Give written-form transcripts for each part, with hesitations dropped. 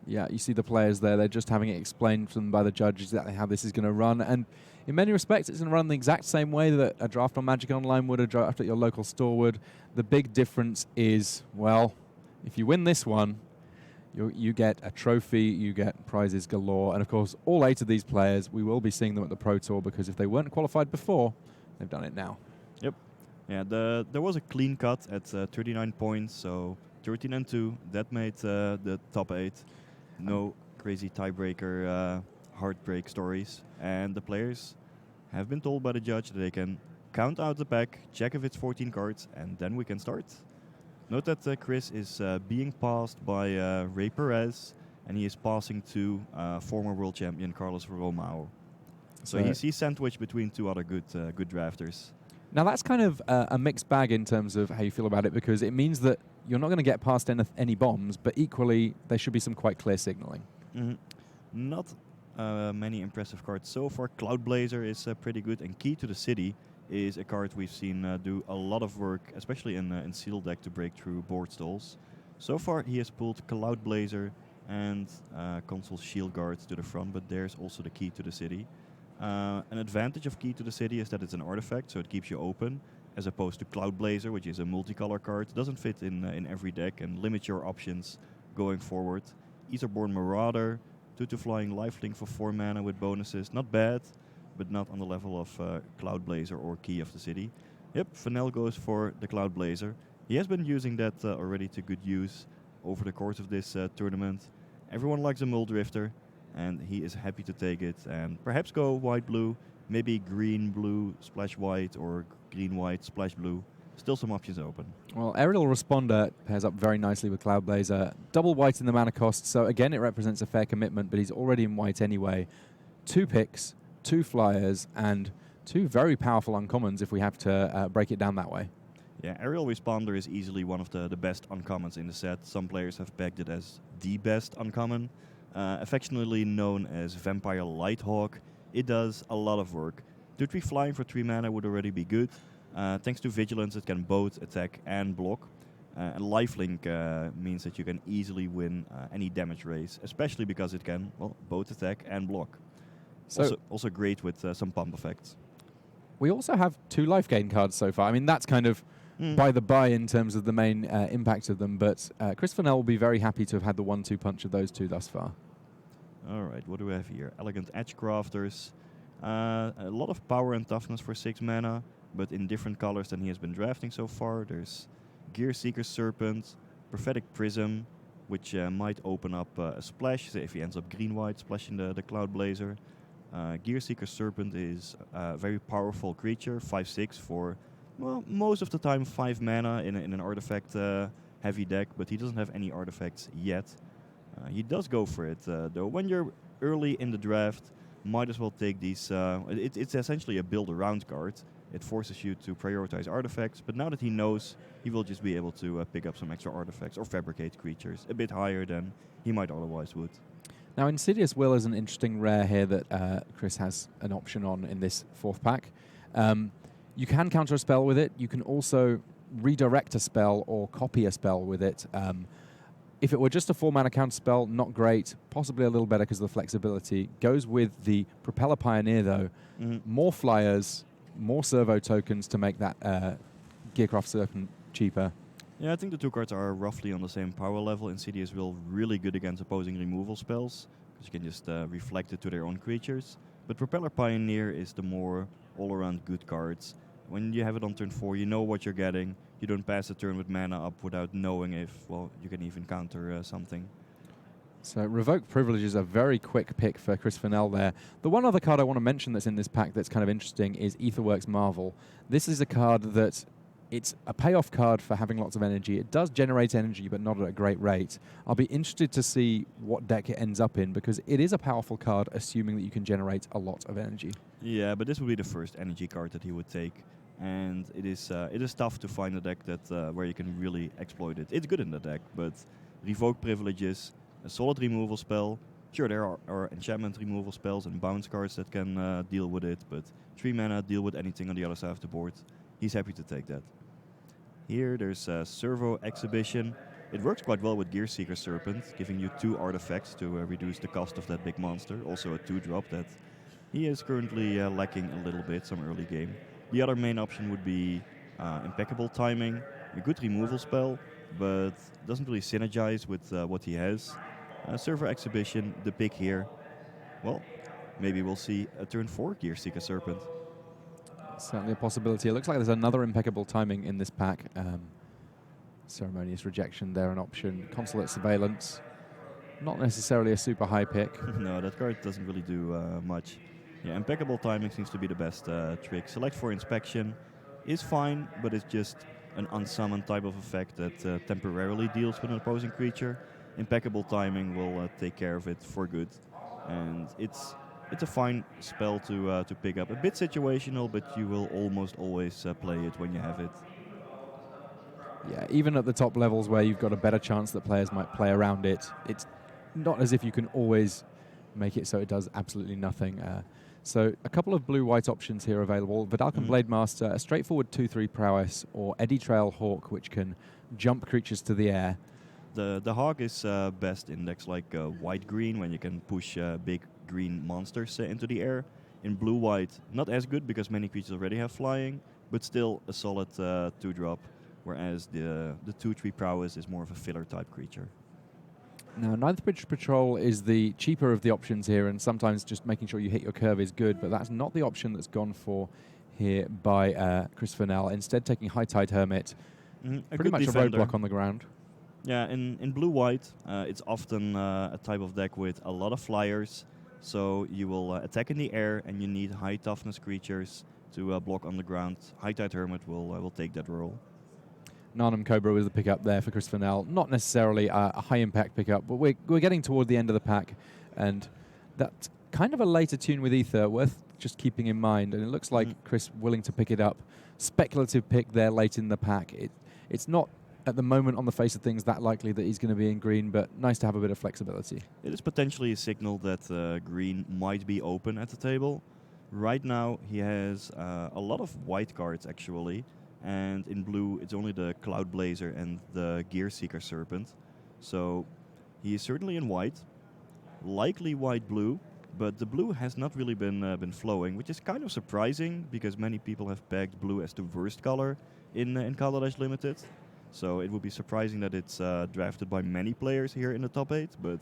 Yeah, you see the players there. They're just having it explained to them by the judge exactly how this is going to run. And in many respects, it's going to run the exact same way that a draft on Magic Online would, a draft at your local store would. The big difference is, well, if you win this one, you get a trophy, you get prizes galore. And, of course, all 8 of these players, we will be seeing them at the Pro Tour because if they weren't qualified before, they've done it now. Yep. Yeah, there was a clean cut at 39 points, so 13-2. That made the top 8. No crazy tiebreaker, heartbreak stories. And the players have been told by the judge that they can count out the pack, check if it's 14 cards, and then we can start. Note that Chris is being passed by Ray Perez, and he is passing to former world champion Carlos Romao. So he's sandwiched between 2 other good drafters. Now, that's kind of a mixed bag in terms of how you feel about it, because it means that you're not going to get past any bombs, but equally, there should be some quite clear signaling. Not many impressive cards so far. Cloud Blazer is pretty good, and Key to the City is a card we've seen do a lot of work, especially in Seal deck, to break through board stalls. So far, he has pulled Cloud Blazer and Console Shield Guard to the front, but there's also the Key to the City. An advantage of Key to the City is that it's an artifact, so it keeps you open, as opposed to Cloud Blazer, which is a multicolor card. It doesn't fit in every deck and limits your options going forward. Etherborn Marauder, 2/2 flying lifelink for 4 mana with bonuses. Not bad, but not on the level of Cloud Blazer or Key of the City. Yep, Fennell goes for the Cloud Blazer. He has been using that already to good use over the course of this tournament. Everyone likes a Mull Drifter, and he is happy to take it and perhaps go white-blue, maybe green-blue splash white or green-white splash blue. Still some options open. Well, Aerial Responder pairs up very nicely with Cloud Blazer. Double white in the mana cost, so again it represents a fair commitment, but he's already in white anyway. 2 picks, 2 flyers, and 2 very powerful uncommons if we have to break it down that way. Yeah, Aerial Responder is easily one of the best uncommons in the set. Some players have pegged it as the best uncommon. Affectionately known as Vampire Lighthawk, it does a lot of work. 2/3 flying for 3 mana would already be good. Thanks to Vigilance, it can both attack and block. And Lifelink means that you can easily win any damage race, especially because it can, well, both attack and block. So also great with some pump effects. We also have 2 life gain cards so far. I mean, that's kind of by the by in terms of the main impact of them, but Chris Fennell will be very happy to have had the 1-2 punch of those 2 thus far. Alright, what do we have here? Elegant Edge Crafters. A lot of power and toughness for 6 mana, but in different colors than he has been drafting so far. There's Gear Seeker Serpent, Prophetic Prism, which might open up a splash, say if he ends up green-white, splashing the Cloud Blazer. Gear Seeker Serpent is a very powerful creature, 5/6 for, well, most of the time 5 mana in an artifact heavy deck, but he doesn't have any artifacts yet. He does go for it, though. When you're early in the draft, might as well take these. It's essentially a build-around card. It forces you to prioritize artifacts, but now that he knows, he will just be able to pick up some extra artifacts or fabricate creatures a bit higher than he might otherwise would. Now, Insidious Will is an interesting rare here that Chris has an option on in this 4th pack. You can counter a spell with it. You can also redirect a spell or copy a spell with it. If it were just a 4-mana counter spell, not great. Possibly a little better because of the flexibility. Goes with the Propeller Pioneer, though. More flyers, more servo tokens to make that Gearcraft Serpent cheaper. Yeah, I think the 2 cards are roughly on the same power level. Insidious Will really good against opposing removal spells, because you can just reflect it to their own creatures. But Propeller Pioneer is the more all-around good cards. When you have it on turn 4, you know what you're getting. You don't pass the turn with mana up without knowing if, well, you can even counter something. So Revoked Privilege is a very quick pick for Chris Fennell there. The one other card I want to mention that's in this pack that's kind of interesting is Aetherworks Marvel. This is a card that it's a payoff card for having lots of energy. It does generate energy, but not at a great rate. I'll be interested to see what deck it ends up in, because it is a powerful card, assuming that you can generate a lot of energy. Yeah, but this would be the first energy card that he would take. And it is tough to find a deck that where you can really exploit it. It's good in the deck, but Revoke Privileges, a solid removal spell. Sure, there are enchantment removal spells and bounce cards that can deal with it, but 3 mana deal with anything on the other side of the board. He's happy to take that. Here there's Servo Exhibition, It works quite well with Gear Seeker Serpent, giving you 2 artifacts to reduce the cost of that big monster. Also a 2-drop that he is currently lacking a little bit some early game. The other main option would be Impeccable Timing, a good removal spell, but doesn't really synergize with what he has. Server Exhibition, the pick here. Well, maybe we'll see a turn 4 Gear Seeker Serpent. Certainly a possibility. It looks like there's another Impeccable Timing in this pack. Ceremonious Rejection there, an option. Consulate Surveillance, not necessarily a super high pick. No, that card doesn't really do much. Yeah, Impeccable Timing seems to be the best trick. Select for Inspection is fine, but it's just an unsummoned type of effect that temporarily deals with an opposing creature. Impeccable Timing will take care of it for good. And it's a fine spell to pick up. A bit situational, but you will almost always play it when you have it. Yeah, even at the top levels where you've got a better chance that players might play around it, it's not as if you can always make it so it does absolutely nothing. So a couple of blue-white options here available. Vidalcan Blade Master, a straightforward 2/3 prowess, or Eddy Trail Hawk, which can jump creatures to the air. The Hawk is best in decks like white-green, when you can push big green monsters into the air. In blue-white, not as good because many creatures already have flying, but still a solid 2-drop, whereas the 2/3 prowess is more of a filler-type creature. Now, Ninth Bridge Patrol is the cheaper of the options here, and sometimes just making sure you hit your curve is good, but that's not the option that's gone for here by Chris Fennell. Instead, taking High Tide Hermit, pretty much defender. a roadblock on the ground. Yeah, in blue-white, it's often a type of deck with a lot of flyers, so you will attack in the air, and you need high-toughness creatures to block on the ground. High Tide Hermit will take that role. Narnum Cobra was the pickup there for Chris Fennell. Not necessarily a high-impact pickup, but we're getting toward the end of the pack, and that's kind of a later tune with Ether, worth just keeping in mind, and it looks like Chris willing to pick it up. Speculative pick there late in the pack. It's not, at the moment, on the face of things, that likely that he's going to be in green, but nice to have a bit of flexibility. It is potentially a signal that green might be open at the table. Right now, he has a lot of white cards, actually. And in blue, it's only the Cloud Blazer and the Gear Seeker Serpent. So he is certainly in white, likely white-blue, but the blue has not really been flowing, which is kind of surprising because many people have pegged blue as the worst color in Kaladesh Limited. So it would be surprising that it's drafted by many players here in the top 8. But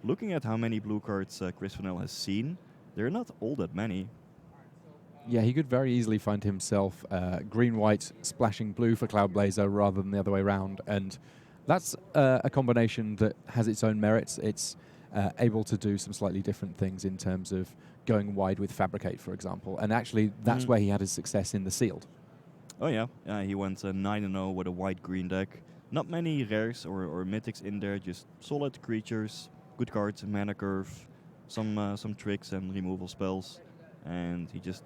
looking at how many blue cards Chris Fennell has seen, there are not all that many. Yeah, he could very easily find himself green-white splashing blue for Cloud Blazer rather than the other way around. And that's a combination that has its own merits. It's able to do some slightly different things in terms of going wide with Fabricate, for example. And actually, that's where he had his success in the Sealed. Oh, yeah. He went 9-0 with a white-green deck. Not many rares or mythics in there, just solid creatures, good cards, mana curve, some tricks and removal spells. And he just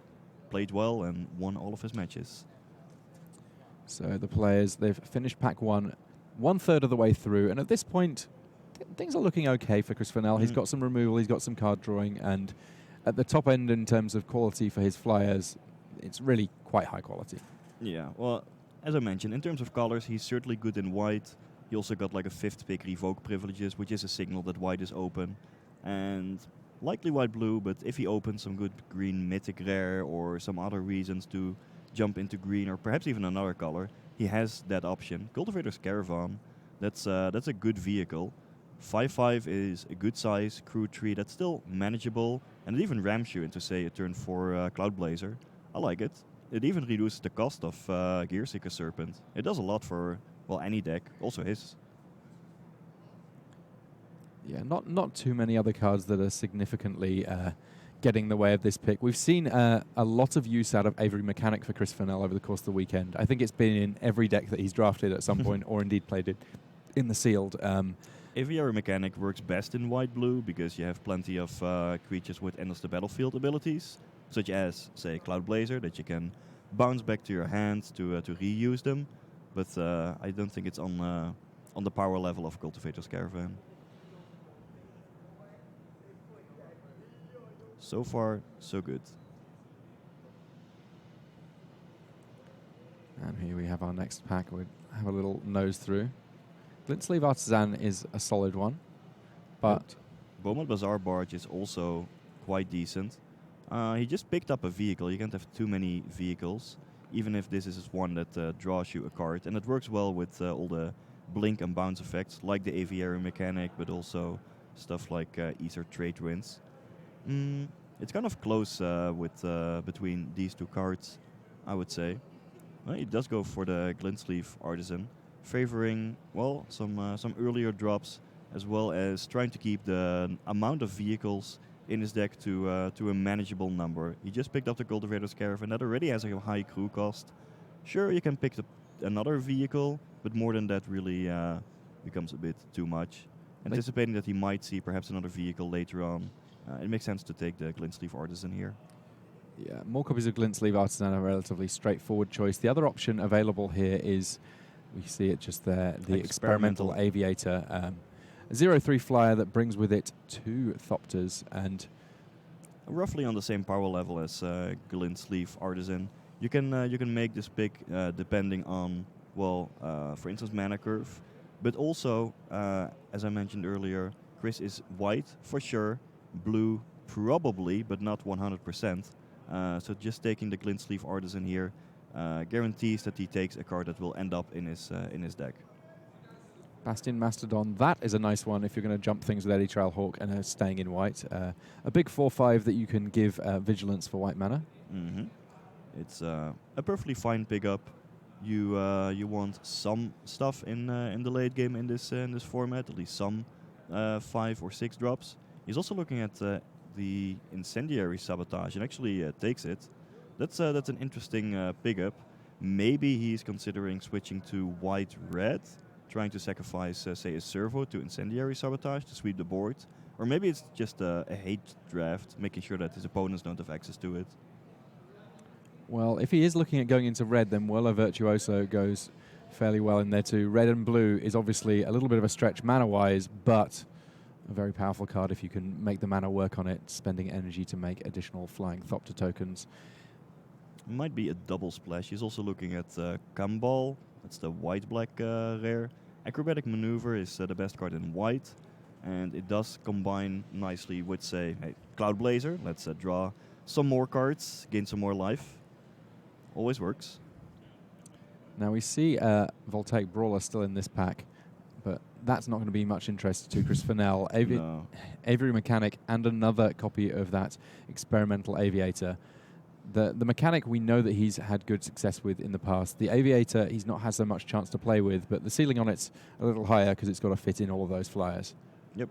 played well and won all of his matches. So the players, they've finished pack 1, 1/3 of the way through, and at this point, things are looking okay for Chris Fennell. He's got some removal, he's got some card drawing, and at the top end in terms of quality for his flyers, it's really quite high quality. Yeah, well, as I mentioned, in terms of colors, he's certainly good in white. He also got like a 5th pick Revoke Privileges, which is a signal that white is open. And likely white-blue, but if he opens some good green mythic rare or some other reasons to jump into green or perhaps even another color, he has that option. Cultivator's Caravan, that's a good vehicle. 5/5 is a good size, crew tree that's still manageable, and it even rams you into, say, a turn 4 Cloud Blazer. I like it. It even reduces the cost of Gear Seeker Serpent. It does a lot for, well, any deck, also his. Yeah, not too many other cards that are significantly getting in the way of this pick. We've seen a lot of use out of Avery Mechanic for Chris Fennell over the course of the weekend. I think it's been in every deck that he's drafted at some point, or indeed played it in the Sealed. Aviary Mechanic works best in white-blue because you have plenty of creatures with Endless the Battlefield abilities, such as, say, Cloud Blazer, that you can bounce back to your hand to reuse them. But I don't think it's on the power level of Cultivator's Caravan. So far, so good. And here we have our next pack. We'll have a little nose through. Glintsleeve Artisan is a solid one, but Beaumont Bazaar Barge is also quite decent. He just picked up a vehicle. You can't have too many vehicles, even if this is one that draws you a card. And it works well with all the blink and bounce effects, like the aviary mechanic, but also stuff like Ether Trade Winds. It's kind of close with between these two cards, I would say. Well, he does go for the Glintsleeve Artisan, favoring some earlier drops, as well as trying to keep the amount of vehicles in his deck to a manageable number. He just picked up the Cultivator's Caravan that already has a high crew cost. Sure, you can pick another vehicle, but more than that really becomes a bit too much. Anticipating that he might see perhaps another vehicle later on, it makes sense to take the Glintsleeve Artisan here. yeah, more copies of Glintsleeve Artisan are a relatively straightforward choice. The other option available here is, we see it just there, the Experimental Aviator. A 0-3 flyer that brings with it 2 Thopters and Roughly on the same power level as Glintsleeve Artisan. You can make this pick depending on, for instance, mana curve, but also, as I mentioned earlier, Chris is white for sure, blue probably, but not 100%. So just taking the Glintsleeve Artisan here guarantees that he takes a card that will end up in his deck. Bastion Mastodon. That is a nice one if you're going to jump things with Eddy Trailhawk and are staying in white. A big 4/5 that you can give Vigilance for white mana. Mm-hmm. It's a perfectly fine pickup. You want some stuff in the late game in this format, at least some 5 or 6 drops. He's also looking at the Incendiary Sabotage and actually takes it. That's an interesting pickup. Maybe he's considering switching to white-red, trying to sacrifice, say, a Servo to Incendiary Sabotage to sweep the board. Or maybe it's just a hate draft, making sure that his opponents don't have access to it. Well, if he is looking at going into red, then Whirler Virtuoso goes fairly well in there too. Red and blue is obviously a little bit of a stretch mana-wise, but a very powerful card if you can make the mana work on it, spending energy to make additional flying Thopter tokens. Might be a double splash. He's also looking at Kambal. That's the white-black rare. Acrobatic Maneuver is the best card in white, and it does combine nicely with, say, hey, Cloud Blazer. Let's draw some more cards, gain some more life. Always works. Now we see Voltaic Brawler still in this pack, but that's not going to be much interest to Chris Fennell. No. Aviary Mechanic and another copy of that Experimental Aviator. The mechanic we know that he's had good success with in the past. The Aviator he's not had so much chance to play with, but the ceiling on it's a little higher because it's got to fit in all of those flyers. Yep.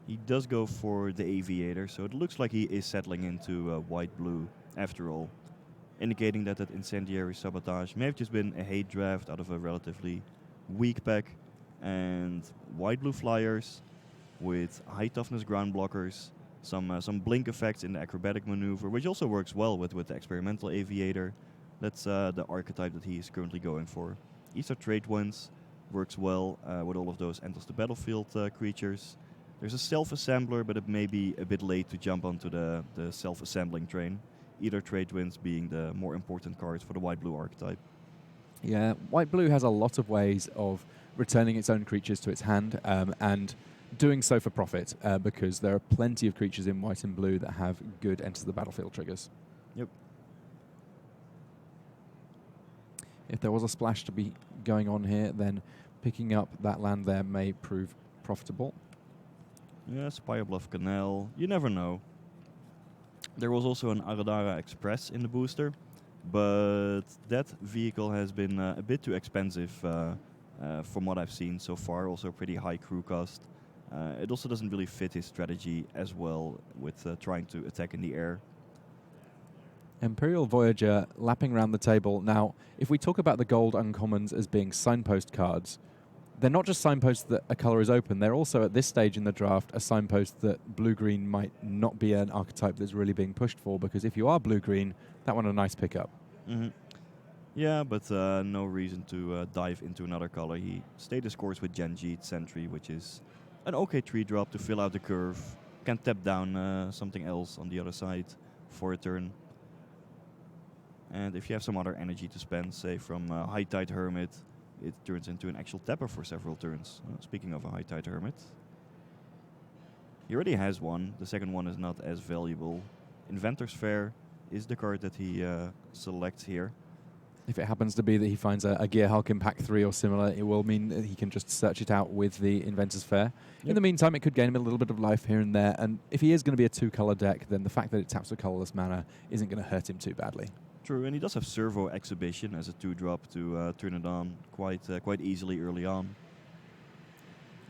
He does go for the Aviator, so it looks like he is settling into white-blue after all, indicating that Incendiary Sabotage may have just been a hate draft out of a relatively weak pack, and white-blue flyers with high toughness ground blockers, some blink effects in the Acrobatic Maneuver, which also works well with the Experimental Aviator. That's the archetype that he is currently going for. Ether Trade Winds works well with all of those enters the battlefield creatures. There's a self-assembler, but it may be a bit late to jump onto the self-assembling train. Either Trade Winds being the more important card for the white-blue archetype. Yeah, white-blue has a lot of ways of returning its own creatures to its hand, and doing so for profit, because there are plenty of creatures in white and blue that have good enter the battlefield triggers. Yep. If there was a splash to be going on here, then picking up that land there may prove profitable. Yeah, Spire Bluff Canal, you never know. There was also an Aradara Express in the booster, but that vehicle has been a bit too expensive from what I've seen so far, also pretty high crew cost. It also doesn't really fit his strategy as well with trying to attack in the air. Imperial Voyager lapping around the table. Now, if we talk about the gold uncommons as being signpost cards, they're not just signposts that a color is open, they're also at this stage in the draft a signpost that blue-green might not be an archetype that's really being pushed for, because if you are blue-green, that one a nice pickup. Mm-hmm. Yeah, but no reason to dive into another color. He stayed his course with Genji Sentry, which is an okay 3-drop to fill out the curve. Can tap down something else on the other side for a turn. And if you have some other energy to spend, say from High Tide Hermit, it turns into an actual tapper for several turns. Speaking of a High Tide Hermit. He already has one. The second one is not as valuable. Inventor's Fair is the card that he selects here. If it happens to be that he finds a Gear Hulk in pack 3 or similar, it will mean that he can just search it out with the Inventor's Fair. Yep. In the meantime, it could gain him a little bit of life here and there, and if he is going to be a 2-color deck, then the fact that it taps a colorless mana isn't going to hurt him too badly. True, and he does have Servo Exhibition as a 2-drop to turn it on quite easily early on.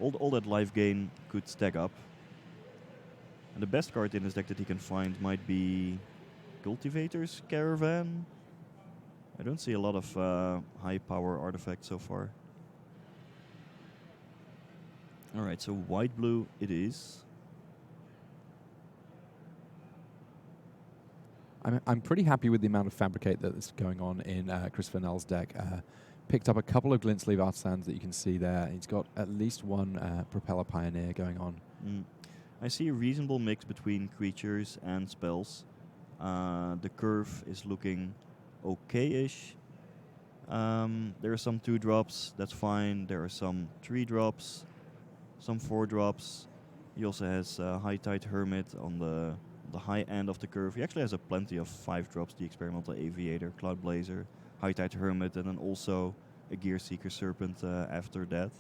All that life gain could stack up. And the best card in his deck that he can find might be Cultivator's Caravan. I don't see a lot of high power artifacts so far. Alright, so white-blue it is. I'm pretty happy with the amount of Fabricate that is going on in Chris Fennell's deck. Picked up a couple of Glint Sleeve Artisans that you can see there. He's got at least one Propeller Pioneer going on. I see a reasonable mix between creatures and spells. The curve is looking okay-ish. There are some 2-drops, that's fine. There are some 3-drops, some 4-drops. He also has High Tide Hermit on the high end of the curve. He actually has a plenty of 5-drops, the Experimental Aviator, Cloud Blazer, High Tide Hermit, and then also a Gear Seeker Serpent after that.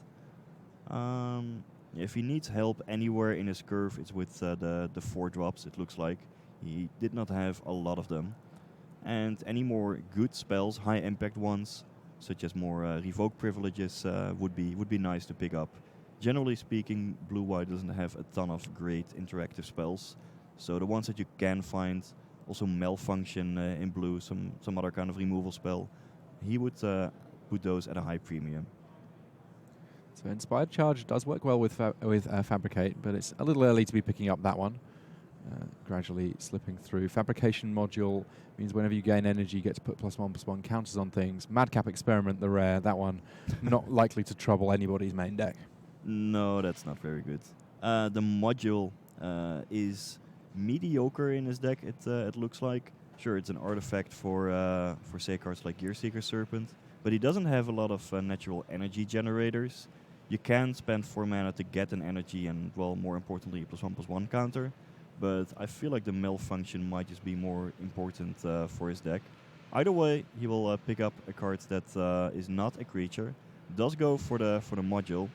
If he needs help anywhere in his curve, it's with the 4-drops, it looks like. He did not have a lot of them. And any more good spells, high impact ones, such as more Revoke Privileges, would be nice to pick up. Generally speaking, Blue-White doesn't have a ton of great interactive spells. So the ones that you can find, also Malfunction in blue, some other kind of removal spell, he would put those at a high premium. So Inspired Charge does work well with Fabricate, but it's a little early to be picking up that one. Gradually slipping through. Fabrication Module means whenever you gain energy, you get to put +1/+1 counters on things. Madcap Experiment, the rare, that one not likely to trouble anybody's main deck. No, that's not very good. The module is mediocre in his deck, it looks like. Sure, it's an artifact for say cards like Gear Seeker Serpent, but he doesn't have a lot of natural energy generators. You can spend 4 mana to get an energy and, well, more importantly, a +1/+1 counter. But I feel like the Malfunction might just be more important for his deck. Either way, he will pick up a card that is not a creature. Does go for the module.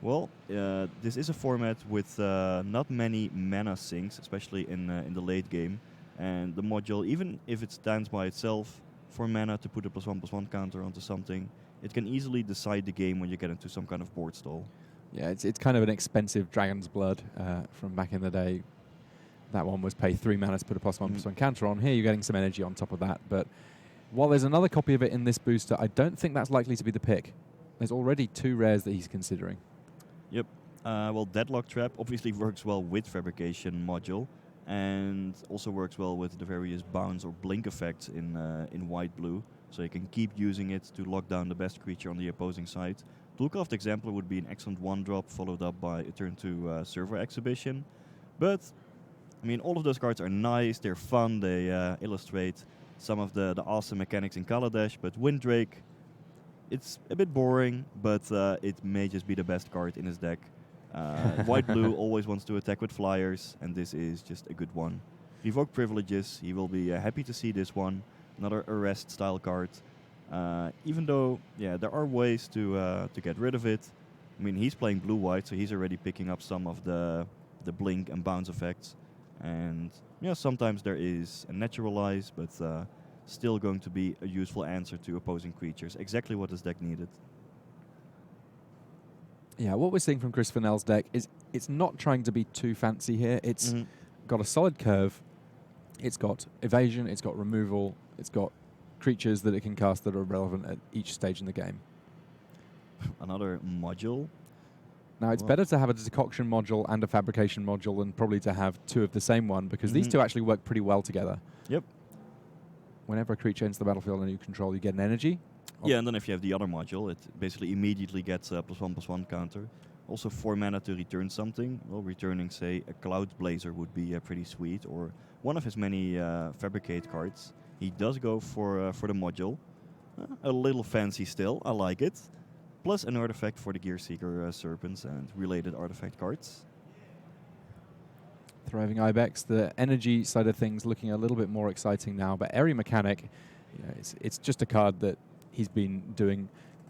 Well, this is a format with not many mana sinks, especially in the late game. And the module, even if it stands by itself, 4 mana to put a +1/+1 counter onto something, it can easily decide the game when you get into some kind of board stall. Yeah, it's kind of an expensive Dragon's Blood from back in the day. That one was pay 3 mana to put a +1/+1 counter on. Here you're getting some energy on top of that. But while there's another copy of it in this booster, I don't think that's likely to be the pick. There's already 2 rares that he's considering. Yep. Well, Deadlock Trap obviously works well with Fabrication Module, and also works well with the various bounce or blink effects in white-blue. So you can keep using it to lock down the best creature on the opposing side. Toolcraft Exemplar would be an excellent 1-drop, followed up by a turn to Server Exhibition. But I mean, all of those cards are nice, they're fun, they illustrate some of the awesome mechanics in Kaladesh, but Windrake, it's a bit boring, but it may just be the best card in his deck. White-blue always wants to attack with flyers, and this is just a good one. Revoke Privileges, he will be happy to see this one. Another Arrest-style card. Even though, yeah, there are ways to get rid of it. I mean, he's playing blue-white, so he's already picking up some of the blink and bounce effects. And yeah, sometimes there is a naturalize, but still going to be a useful answer to opposing creatures. Exactly what this deck needed. Yeah, what we're seeing from Chris Fennell's deck is it's not trying to be too fancy here. It's got a solid curve. It's got evasion. It's got removal. It's got creatures that it can cast that are relevant at each stage in the game. Another module. Now, it's better to have a decoction module and a fabrication module than probably to have 2 of the same one, because these 2 actually work pretty well together. Yep. Whenever a creature enters the battlefield and you control, you get an energy. Yeah, and then if you have the other module, it basically immediately gets a +1/+1 counter. Also 4 mana to return something. Well, returning, say, a Cloud Blazer would be pretty sweet, or one of his many Fabricate cards. He does go for the module. A little fancy still, I like it. Plus an artifact for the Gear Seeker Serpents and related artifact cards. Thriving Ibex, the energy side of things looking a little bit more exciting now, but Airy Mechanic, it's just a card that he's been doing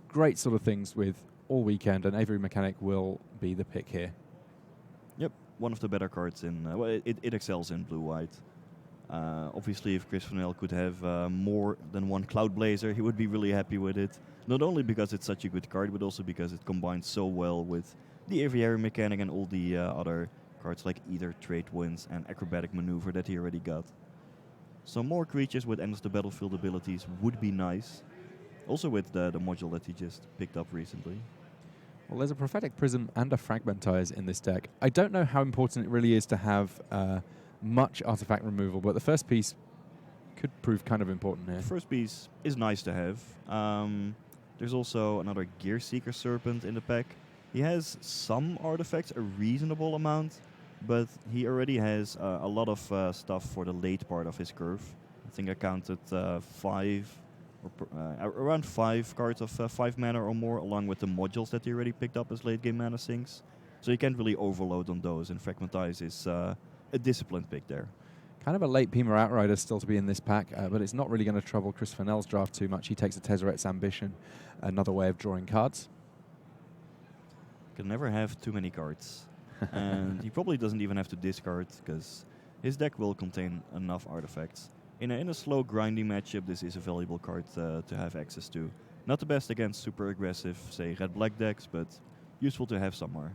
great sort of things with all weekend, and Airy Mechanic will be the pick here. Yep, one of the better cards in. Well, it excels in blue-white. Obviously, if Chris Fennell could have more than one Cloud Blazer, he would be really happy with it. Not only because it's such a good card, but also because it combines so well with the Aviary Mechanic and all the other cards like Ether, Trade Winds, and Acrobatic Maneuver that he already got. So more creatures with End of the Battlefield abilities would be nice. Also with the module that he just picked up recently. Well, there's a Prophetic Prism and a Fragmentize in this deck. I don't know how important it really is to have much artifact removal, but the first piece could prove kind of important here. The first piece is nice to have. There's also another Gear Seeker Serpent in the pack. He has some artifacts, a reasonable amount, but he already has a lot of stuff for the late part of his curve. I think I counted around 5 cards of 5 mana or more, along with the modules that he already picked up as late game mana sinks. So you can't really overload on those, and Fragmentize is a disciplined pick there. Kind of a late Pima Outrider still to be in this pack, but it's not really going to trouble Chris Fennell's draft too much. He takes a Tezzeret's Ambition, another way of drawing cards. Can never have too many cards. And he probably doesn't even have to discard, because his deck will contain enough artifacts. In a slow grinding matchup, this is a valuable card to have access to. Not the best against super aggressive, say, red-black decks, but useful to have somewhere.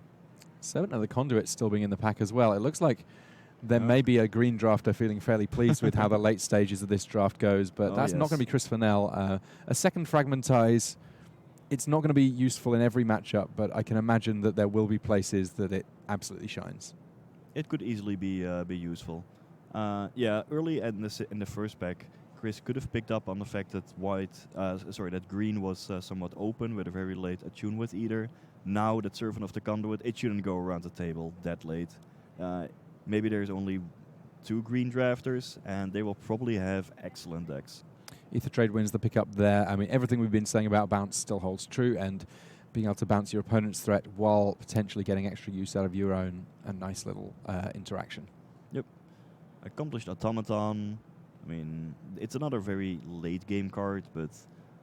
7 of the Conduits still being in the pack as well. It looks like there may be a green drafter feeling fairly pleased with how the late stages of this draft goes, but that's not going to be Chris Fennell. A second Fragmentize, it's not going to be useful in every matchup, but I can imagine that there will be places that it absolutely shines. It could easily be useful. Early in the first pack, Chris could have picked up on the fact that that green was somewhat open with a very late attune with Ether. Now that Servant of the Conduit, it shouldn't go around the table that late. Maybe there's only 2 green drafters, and they will probably have excellent decks. Ether Trade wins the pickup there. I mean, everything we've been saying about bounce still holds true, and being able to bounce your opponent's threat while potentially getting extra use out of your own, a nice little interaction. Yep. Accomplished Automaton. I mean, it's another very late game card, but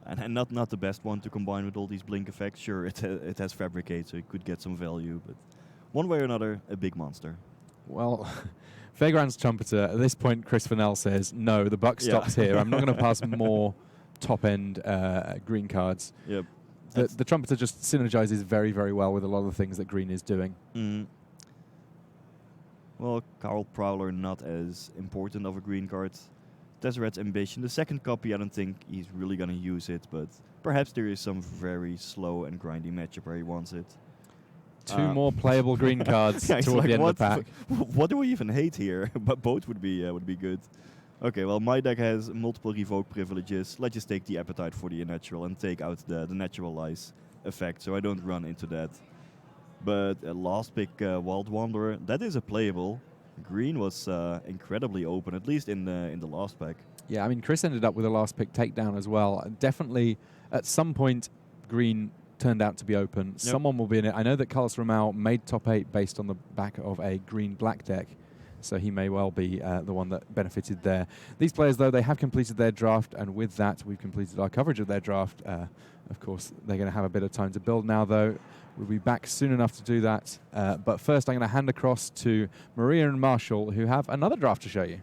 and not the best one to combine with all these blink effects. Sure, it has Fabricate, so it could get some value, but one way or another, a big monster. Well, Fairground's Trumpeter, at this point, Chris Fennell says, no, the buck stops here. I'm not going to pass more top-end green cards. Yep. The Trumpeter just synergizes very, very well with a lot of the things that green is doing. Well, Carl Prowler, not as important of a green card. Tezzeret's Ambition, the second copy, I don't think he's really going to use it, but perhaps there is some very slow and grindy matchup where he wants it. 2 more playable green cards toward the end of the pack. What do we even hate here? But both would be good. Okay, well, my deck has multiple revoke privileges. Let's just take the Appetite for the Unnatural and take out the Naturalize effect, so I don't run into that. But last pick, Wild Wanderer, that is a playable. Green was incredibly open, at least in the last pack. Yeah, I mean, Chris ended up with a last pick takedown as well. Definitely, at some point, green turned out to be open. Yep. Someone will be in it. I know that Carlos Ramau made top 8 based on the back of a green-black deck, so he may well be the one that benefited there. These players, though, they have completed their draft, and with that, we've completed our coverage of their draft. Of course, they're going to have a bit of time to build now, though. We'll be back soon enough to do that. But first, I'm going to hand across to Maria and Marshall, who have another draft to show you.